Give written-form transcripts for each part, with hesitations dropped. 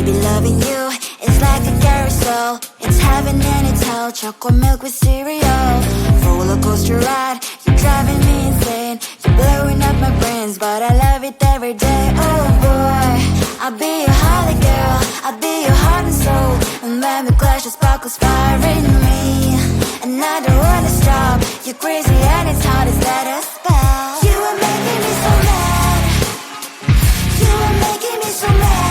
Baby, loving you is like a carousel. It's heaven and it's hell, chocolate milk with cereal. Roller coaster ride, you're driving me insane. You're blowing up my brains, but I love it every day. Oh boy, I'll be your holly girl, I'll be your heart and soul. And when we clash, the sparkles fire in me. And I don't wanna stop, you're crazy and it's hard as let us spell. You are making me so mad, you are making me so mad.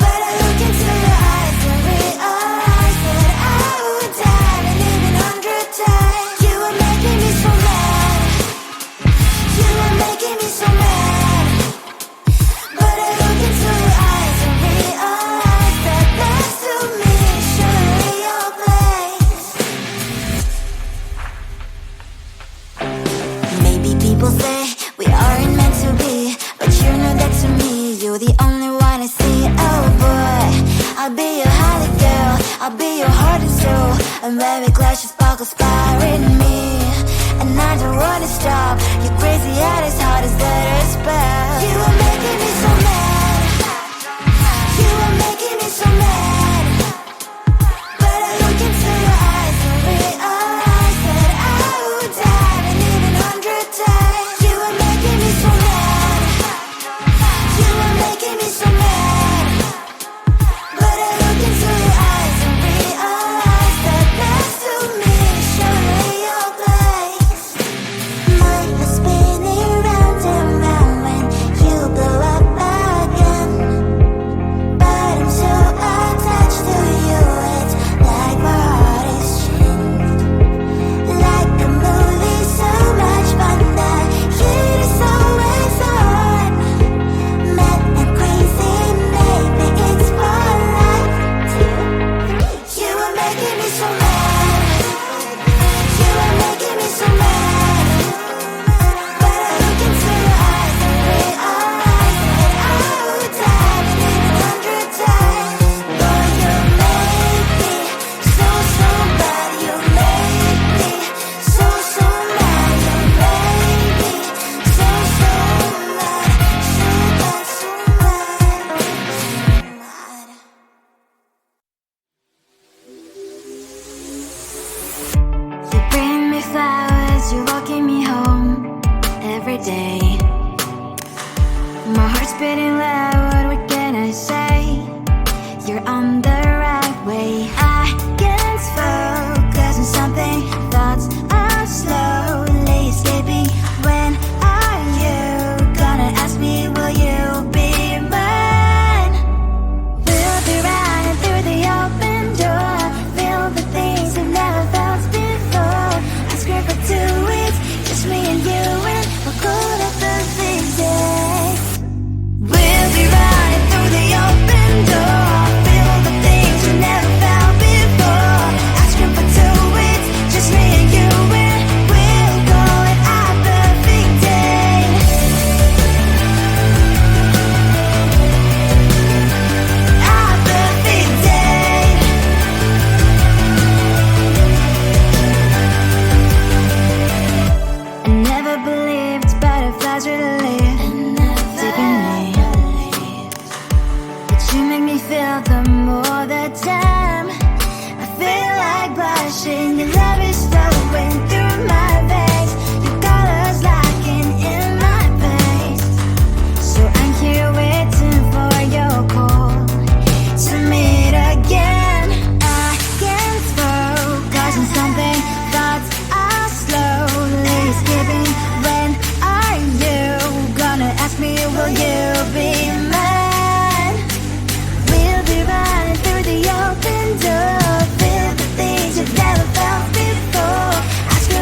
But I look into your eyes and realize that I would die and even 100 times. You are making me so mad, you are making me so mad. But I look into your eyes and realize that next to me is surely your place. Maybe people say we aren't meant to be, but you know that to me you're the only one I see. Oh boy, I'll be your holly girl, I'll be your heart and soul. And when we clash, the sparkles fire in me. And I don't wanna stop, you're crazy and as hard as that a spell. You are making me so mad, you are making me so mad. But I look into your eyes and realize that I would die and even 100 times. You are making me so mad, you are making me so mad. But I look into your eyes and realize that next to me is surely your place. Mind is spinning round and round when you blow up again. But I'm so attached to you, it's like my heart is chained. Like a movie, so much fun that heat is always on. Mad and crazy, maybe it's for life. 2, 3. You are making me so mad, you are making me so mad. But I look into your eyes and realize that I would die and even 100 times. Boy, you make me so, so bad. You make me so, so mad. You make me so, so mad. So bad, so mad, so mad. You bring me flowers, you're walking me home every day. My heart's beating loud, what can I say? You're on the right way. I can't focus on something, thoughts are slowly escaping. When are you gonna ask me, will you be mine? We'll be running through the open door, feel the things I've never felt before. I scream for 2 weeks, just me and you, and we'll call it perfect days. We'll be running through the open door, feel the things we never felt before. I scream for 2 weeks, just me and you, and we'll call it a perfect day. A perfect day. I never believed butterflies really live deep in me, but you make me feel them all the time. I feel like blushing, your love is flowing through my veins, your colors locking in my face. So I'm here waiting for your call to meet again. I can't focus on something, thoughts are slowly escaping. When are you gonna ask me, will you be mine? We'll be running through the open door, feel the things you've never felt before. I scream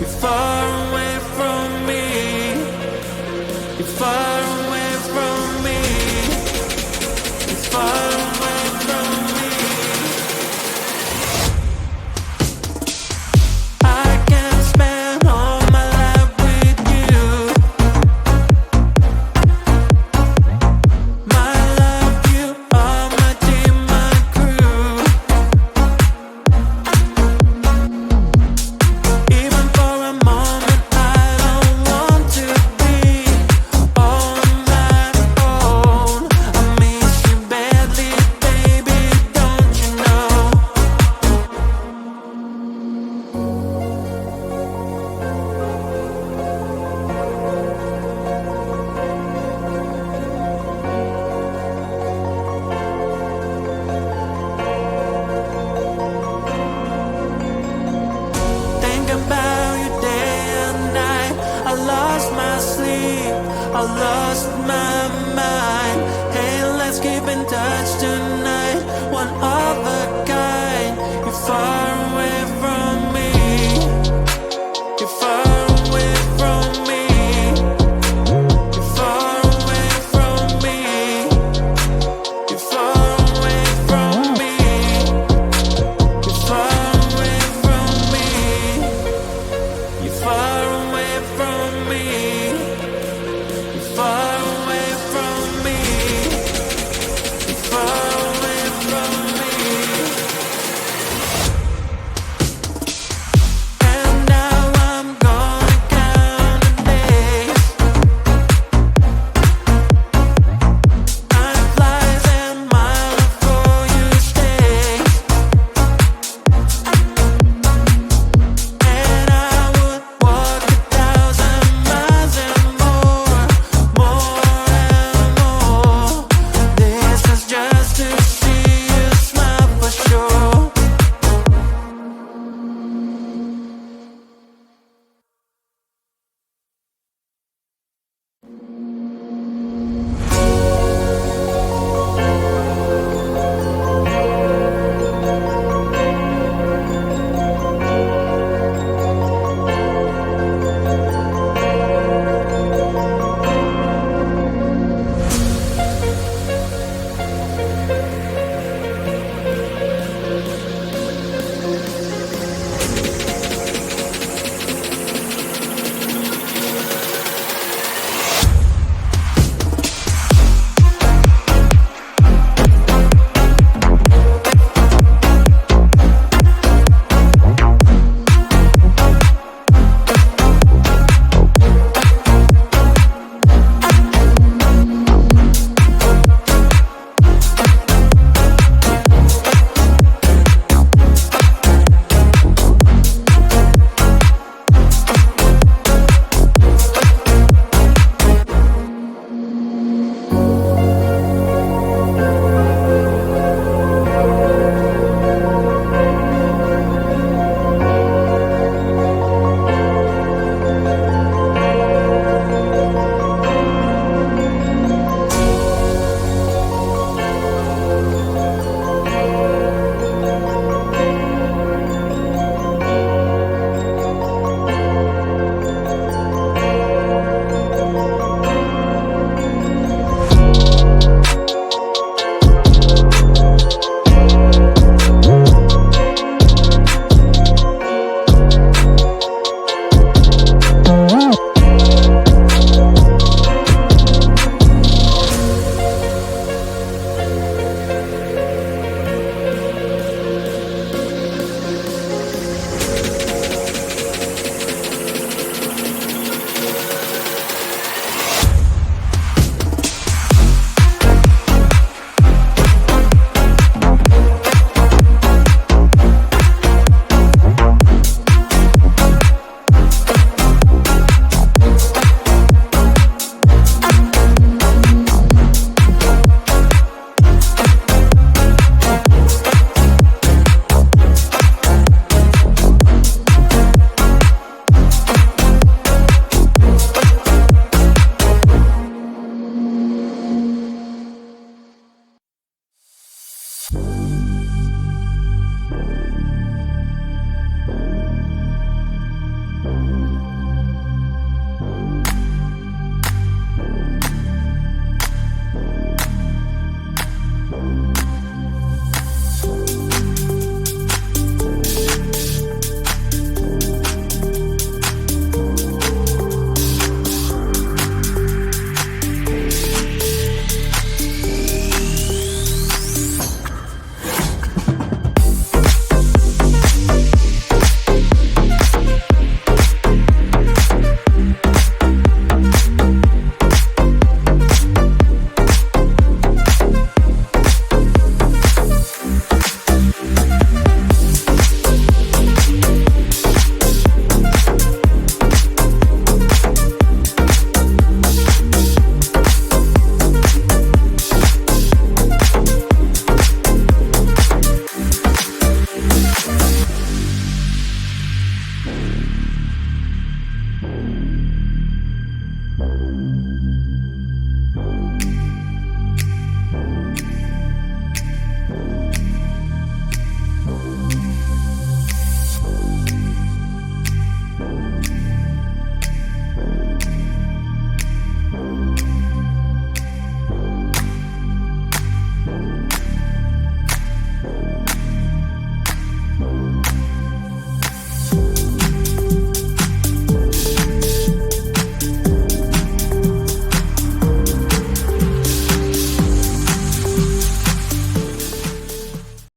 You're far away from me. You're far away from me. You're far away from me. I can spend all my life with you. My love, you are my team, my crew. Even for a moment, I don't want to be on my own. I miss you badly, baby, don't you know? Think about you day and night. I lost my sleep, I lost my